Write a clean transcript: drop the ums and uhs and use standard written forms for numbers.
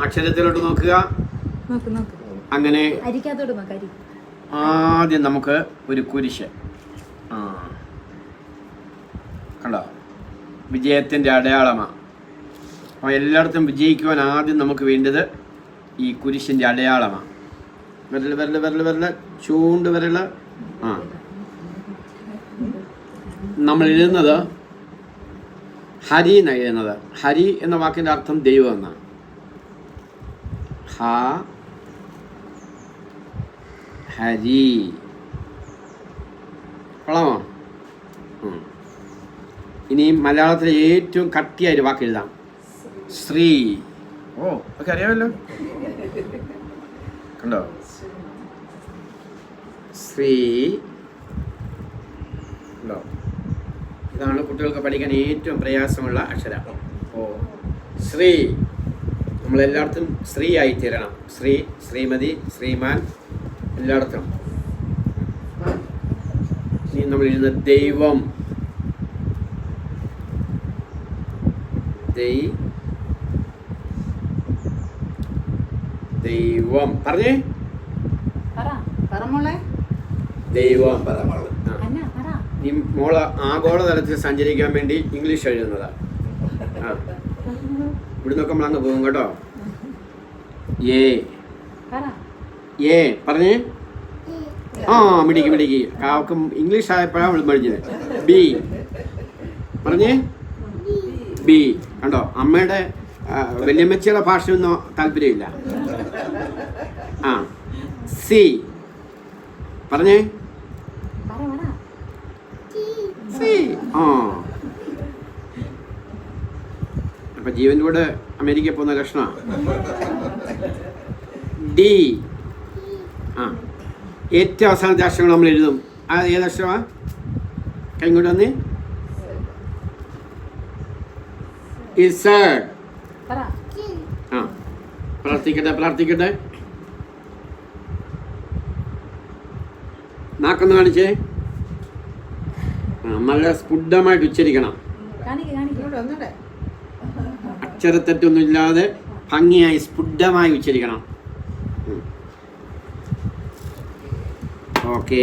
അക്ഷരത്തിലോട്ട് നോക്കുക. അങ്ങനെ ആദ്യം നമുക്ക് ഒരു കുരിശ്. കണ്ടോ, വിജയത്തിൻ്റെ അടയാളമാണ്. അപ്പോൾ എല്ലായിടത്തും വിജയിക്കുവാൻ ആദ്യം നമുക്ക് വേണ്ടത് ഈ കുരിശിൻ്റെ അടയാളമാണ്. വിരൽ വിരൽ വിരൽ വിരൽ ചൂണ്ട് വിരൽ. നമ്മൾ എഴുതുന്നത് ഹരി എന്നാണ് എഴുതുന്നത്. ഹരി എന്ന വാക്കിൻ്റെ അർത്ഥം ദൈവം എന്നാണ്. ഹരി. കൊള്ളാമോ? ഇനി മലയാളത്തിലെ ഏറ്റവും കട്ടിയായൊരു വാക്ക് എഴുതാം, ശ്രീ. ഓ, ഒക്കെ അറിയാമല്ലോ. കണ്ടോ, ശ്രീ. കണ്ടോ, ഇതാണ് കുട്ടികൾക്ക് പഠിക്കാൻ ഏറ്റവും പ്രയാസമുള്ള അക്ഷരം. ഓ, ശ്രീ. നമ്മളെല്ലായിടത്തും ശ്രീ ആയിത്തീരണം. ശ്രീ, ശ്രീമതി, ശ്രീമാൻ, എല്ലായിടത്തും. ഇനി നമ്മൾ എഴുതുന്ന ദൈവം. ദൈവം പറഞ്ഞേ. ദൈവം. ഈ മോള് ആഗോളതലത്തിൽ സഞ്ചരിക്കാൻ വേണ്ടി ഇംഗ്ലീഷ് എഴുതുന്നതാ. ഇവിടെ നിന്നൊക്കെ നമ്മൾ അങ്ങ് പോകും കേട്ടോ. ഏ പറഞ്ഞേ. മിടിക്ക്. അവർക്ക് ഇംഗ്ലീഷ് ആയപ്പോഴാണ് പഠിച്ചത്. ബി പറഞ്ഞേ. ബി. കണ്ടോ, അമ്മയുടെ വല്യമ്മച്ചിയുടെ ഭാഷയൊന്നും താല്പര്യമില്ല. സി പറഞ്ഞേ. സി. അപ്പൊ ജീവൻ്റെ കൂടെ അമേരിക്കയിൽ പോകുന്ന ലക്ഷണമാണ്. ഡി. ഏറ്റവും അവസാനത്തെ അക്ഷരങ്ങൾ നമ്മൾ എഴുതും. അത് ഏതക്ഷരമാ? കൈങ്ങോട്ട് വന്നേ. പ്രാർത്ഥിക്കട്ടെ. നാക്കൊന്ന് കാണിച്ചേ. നല്ല സ്ഫുടമായിട്ട് ഉച്ചരിക്കണം. അക്ഷരത്തെറ്റൊന്നും ഇല്ലാതെ ഭംഗിയായി സ്ഫുടമായി ഉച്ചരിക്കണം. ഓക്കെ.